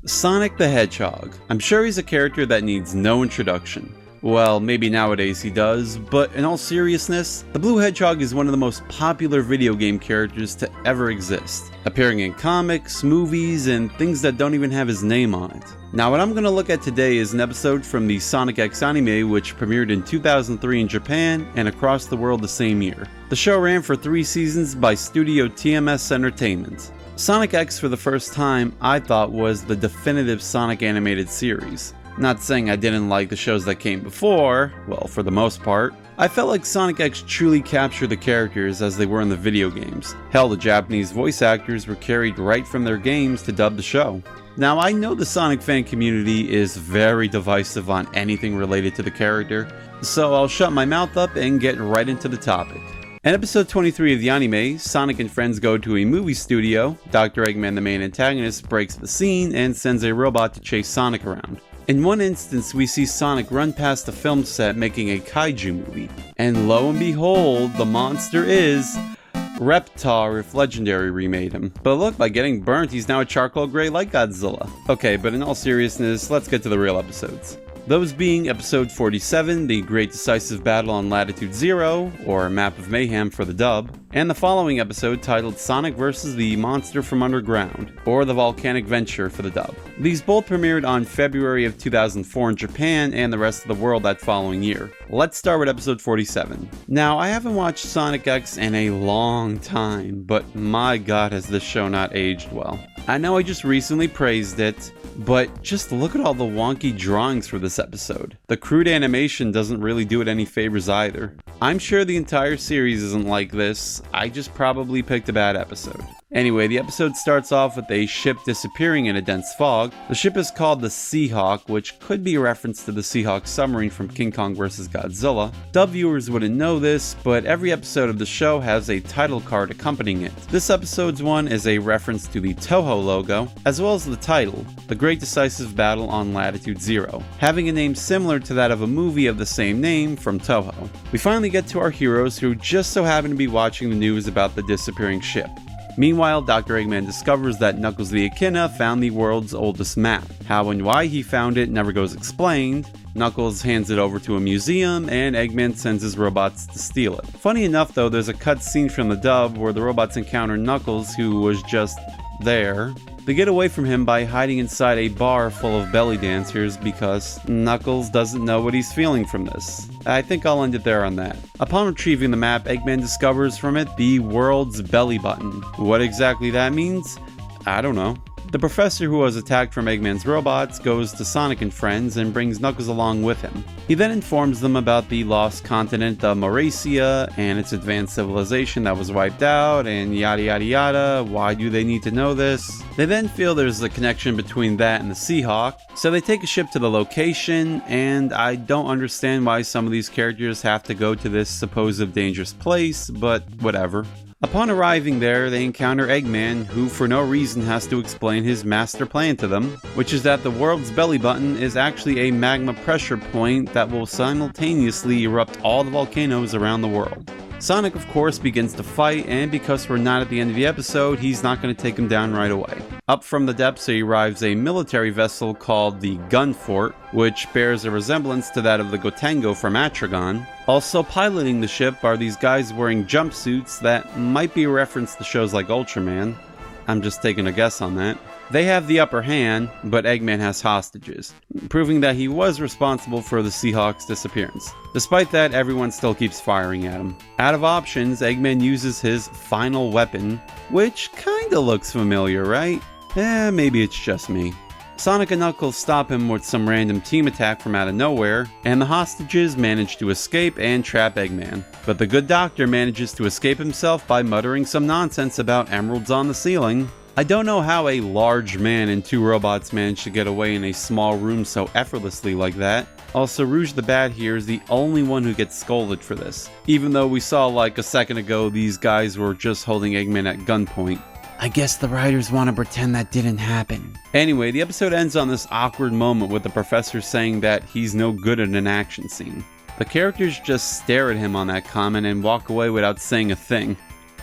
Sonic the Hedgehog. I'm sure he's a character that needs no introduction. Well, maybe nowadays he does, but in all seriousness, the Blue Hedgehog is one of the most popular video game characters to ever exist, appearing in comics, movies, and things that don't even have his name on it. Now, what I'm going to look at today is an episode from the Sonic X anime, which premiered in 2003 in Japan and across the world the same year. The show ran for 3 seasons by Studio TMS Entertainment. Sonic X, for the first time, I thought was the definitive Sonic animated series. Not saying I didn't like the shows that came before, well, for the most part. I felt like Sonic X truly captured the characters as they were in the video games. Hell, the Japanese voice actors were carried right from their games to dub the show. Now, I know the Sonic fan community is very divisive on anything related to the character, so I'll shut my mouth up and get right into the topic. In episode 23 of the anime, Sonic and friends go to a movie studio. Dr. Eggman, the main antagonist, breaks the scene and sends a robot to chase Sonic around. In one instance, we see Sonic run past a film set making a Kaijuu movie. And lo and behold, the monster is Reptar if Legendary remade him. But look, by getting burnt, he's now a charcoal gray like Godzilla. Okay, but in all seriousness, let's get to the real episodes. Those being episode 47, the Great Decisive Battle on Latitude Zero, or Map of Mayhem for the dub, and the following episode titled Sonic vs. the Monster from Underground, or the Volcanic Venture for the dub. These both premiered on February of 2004 in Japan and the rest of the world that following year. Let's start with episode 47. Now, I haven't watched Sonic X in a long time, but my god has this show not aged well. I know I just recently praised it, but just look at all the wonky drawings for this episode. The crude animation doesn't really do it any favors either. I'm sure the entire series isn't like this, I just probably picked a bad episode. Anyway, the episode starts off with a ship disappearing in a dense fog. The ship is called the Seahawk, which could be a reference to the Seahawk submarine from King Kong vs. Godzilla. Dub viewers wouldn't know this, but every episode of the show has a title card accompanying it. This episode's one is a reference to the Toho logo, as well as the title, The Great Decisive Battle on Latitude Zero, having a name similar to that of a movie of the same name from Toho. We finally get to our heroes who just so happen to be watching the news about the disappearing ship. Meanwhile, Dr. Eggman discovers that Knuckles the Echidna found the world's oldest map. How and why he found it never goes explained. Knuckles hands it over to a museum, and Eggman sends his robots to steal it. Funny enough though, there's a cut scene from the dub where the robots encounter Knuckles, who was just there. They get away from him by hiding inside a bar full of belly dancers because Knuckles doesn't know what he's feeling from this. I think I'll end it there on that. Upon retrieving the map, Eggman discovers from it the world's belly button. What exactly that means? I don't know. The professor who was attacked from Eggman's robots goes to Sonic and friends and brings Knuckles along with him. He then informs them about the lost continent of Mauricia and its advanced civilization that was wiped out and yada yada yada. Why do they need to know this? They then feel there's a connection between that and the Seahawk, so they take a ship to the location, and I don't understand why some of these characters have to go to this supposed dangerous place, but whatever. Upon arriving there, they encounter Eggman, who for no reason has to explain his master plan to them, which is that the world's belly button is actually a magma pressure point that will simultaneously erupt all the volcanoes around the world. Sonic, of course, begins to fight, and because we're not at the end of the episode, he's not going to take him down right away. Up from the depths arrives a military vessel called the Gun Fort, which bears a resemblance to that of the Gotengo from Atragon. Also piloting the ship are these guys wearing jumpsuits that might be a reference to shows like Ultraman. I'm just taking a guess on that. They have the upper hand, but Eggman has hostages, proving that he was responsible for the Seahawk's disappearance. Despite that, everyone still keeps firing at him. Out of options, Eggman uses his final weapon, which kinda looks familiar, right? Maybe it's just me. Sonic and Knuckles stop him with some random team attack from out of nowhere, and the hostages manage to escape and trap Eggman. But the good doctor manages to escape himself by muttering some nonsense about emeralds on the ceiling. I don't know how a large man and 2 robots managed to get away in a small room so effortlessly like that. Also, Rouge the Bat here is the only one who gets scolded for this, even though we saw like a second ago these guys were just holding Eggman at gunpoint. I guess the writers want to pretend that didn't happen. Anyway, the episode ends on this awkward moment with the professor saying that he's no good at an action scene. The characters just stare at him on that comment and walk away without saying a thing.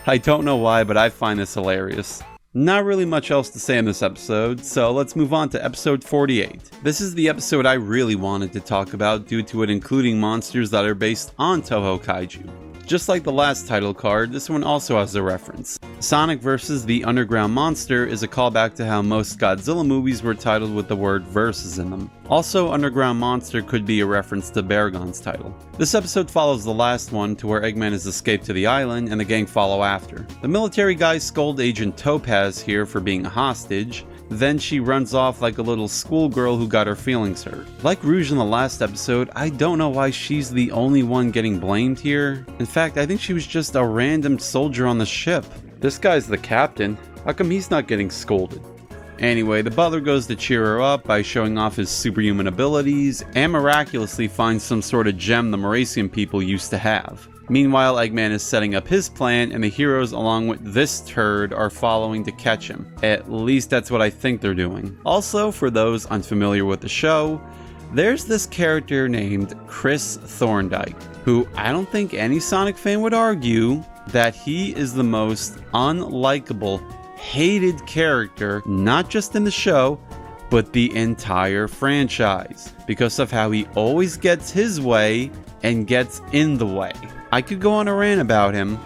I don't know why, but I find this hilarious. Not really much else to say in this episode, so let's move on to episode 48. This is the episode I really wanted to talk about due to it including monsters that are based on Toho Kaijuu. Just like the last title card, this one also has a reference. Sonic vs. the Underground Monster is a callback to how most Godzilla movies were titled with the word versus in them. Also, Underground Monster could be a reference to Baragon's title. This episode follows the last one to where Eggman has escaped to the island and the gang follow after. The military guys scold Agent Topaz here for being a hostage. Then she runs off like a little schoolgirl who got her feelings hurt. Like Rouge in the last episode, I don't know why she's the only one getting blamed here. In fact, I think she was just a random soldier on the ship. This guy's the captain. How come he's not getting scolded? Anyway, the butler goes to cheer her up by showing off his superhuman abilities and miraculously finds some sort of gem the Morassian people used to have. Meanwhile, Eggman is setting up his plan and the heroes along with this turd are following to catch him. At least that's what I think they're doing. Also, for those unfamiliar with the show, there's this character named Chris Thorndike, who I don't think any Sonic fan would argue that he is the most unlikable, hated character, not just in the show, but the entire franchise, because of how he always gets his way and gets in the way. I could go on a rant about him,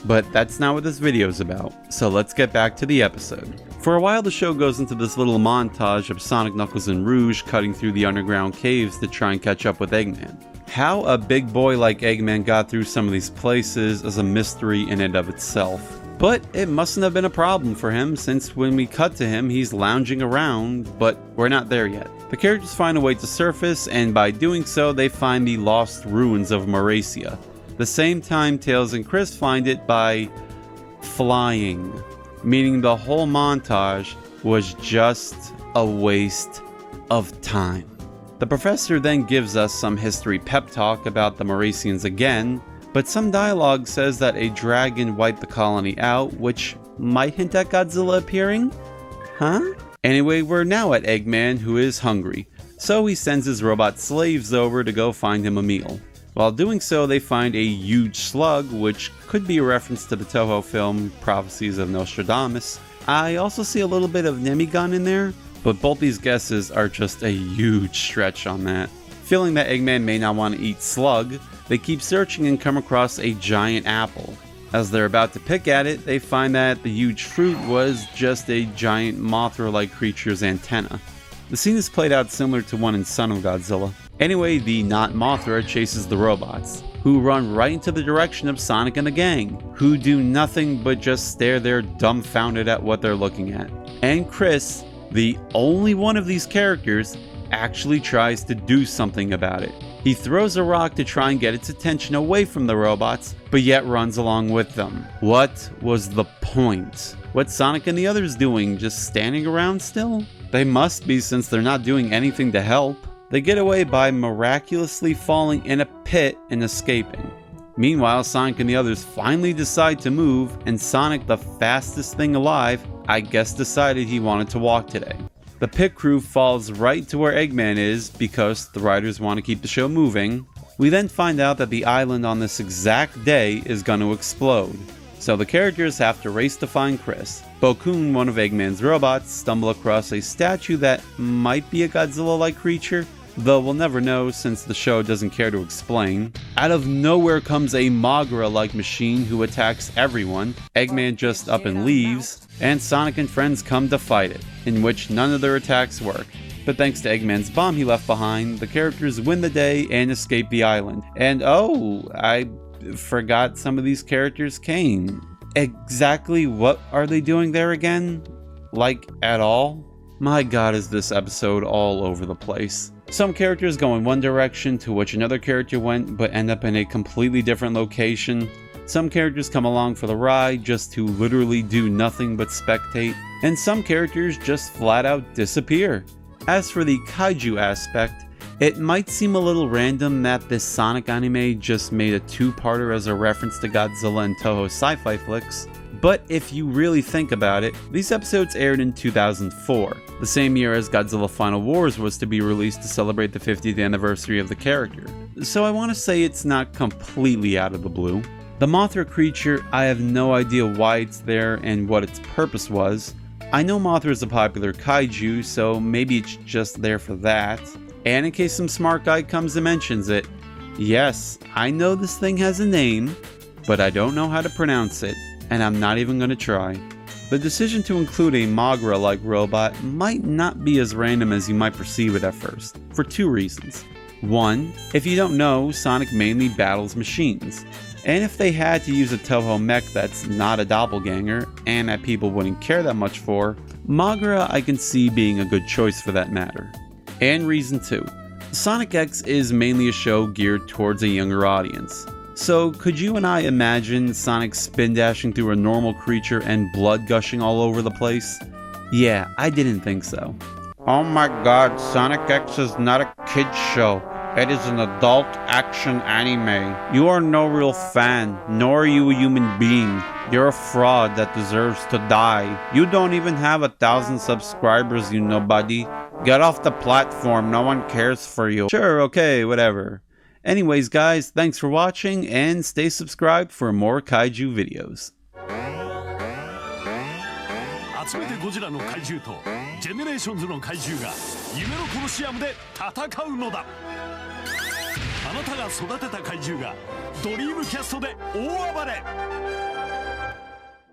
but that's not what this video is about, so let's get back to the episode. For a while the show goes into this little montage of Sonic, Knuckles, and Rouge cutting through the underground caves to try and catch up with Eggman. How a big boy like Eggman got through some of these places is a mystery in and of itself. But it mustn't have been a problem for him, since when we cut to him he's lounging around, but we're not there yet. The characters find a way to surface, and by doing so they find the lost ruins of Morasia. The same time Tails and Chris find it by flying, meaning the whole montage was just a waste of time. The professor then gives us some history pep talk about the Morassians again, but some dialogue says that a dragon wiped the colony out, which might hint at Godzilla appearing? Huh? Anyway, we're now at Eggman, who is hungry, so he sends his robot slaves over to go find him a meal. While doing so, they find a huge slug, which could be a reference to the Toho film Prophecies of Nostradamus. I also see a little bit of Nemigun in there, but both these guesses are just a huge stretch on that. Feeling that Eggman may not want to eat slug, they keep searching and come across a giant apple. As they're about to pick at it, they find that the huge fruit was just a giant Mothra-like creature's antenna. The scene is played out similar to one in Son of Godzilla. Anyway, the not Mothra chases the robots, who run right into the direction of Sonic and the gang, who do nothing but just stare there dumbfounded at what they're looking at. And Chris, the only one of these characters, actually tries to do something about it. He throws a rock to try and get its attention away from the robots, but yet runs along with them. What was the point? What's Sonic and the others doing? Just standing around still? They must be, since they're not doing anything to help. They get away by miraculously falling in a pit and escaping. Meanwhile, Sonic and the others finally decide to move, and Sonic, the fastest thing alive, I guess decided he wanted to walk today. The pit crew falls right to where Eggman is because the writers want to keep the show moving. We then find out that the island on this exact day is going to explode. So the characters have to race to find Chris. Bokun, one of Eggman's robots, stumble across a statue that might be a Godzilla-like creature, though we'll never know since the show doesn't care to explain. Out of nowhere comes a Mothra-like machine who attacks everyone. Eggman just up and leaves, and Sonic and friends come to fight it, in which none of their attacks work. But thanks to Eggman's bomb he left behind, the characters win the day and escape the island. And oh, I forgot some of these characters came. Exactly what are they doing there again? Like, at all? My god, is this episode all over the place. Some characters go in one direction to which another character went, but end up in a completely different location. Some characters come along for the ride just to literally do nothing but spectate, and some characters just flat out disappear. As for the Kaijuu aspect, it might seem a little random that this Sonic anime just made a two-parter as a reference to Godzilla and Toho sci-fi flicks, but if you really think about it, these episodes aired in 2004, the same year as Godzilla Final Wars was to be released to celebrate the 50th anniversary of the character. So I want to say it's not completely out of the blue. The Mothra creature, I have no idea why it's there and what its purpose was. I know Mothra is a popular kaiju, so maybe it's just there for that. And in case some smart guy comes and mentions it, yes, I know this thing has a name, but I don't know how to pronounce it, and I'm not even gonna try. The decision to include a Mothra-like robot might not be as random as you might perceive it at first, for two reasons. One, if you don't know, Sonic mainly battles machines. And if they had to use a Toho mech that's not a doppelganger, and that people wouldn't care that much for, Mothra I can see being a good choice for that matter. And reason 2. Sonic X is mainly a show geared towards a younger audience. So could you and I imagine Sonic spin dashing through a normal creature and blood gushing all over the place? Yeah, I didn't think so. Oh my god, Sonic X is not a kid's show. It is an adult action anime. You are no real fan, nor are you a human being. You're a fraud that deserves to die. You don't even have 1,000 subscribers, you nobody. Get off the platform, no one cares for you. Sure, okay, whatever. Anyways guys, thanks for watching and stay subscribed for more kaiju videos. 集めてゴジラの怪獣とジェネレーションズの怪獣が夢のコロシアムで戦うのだ。あなたが育てた怪獣がドリームキャストで大暴れ。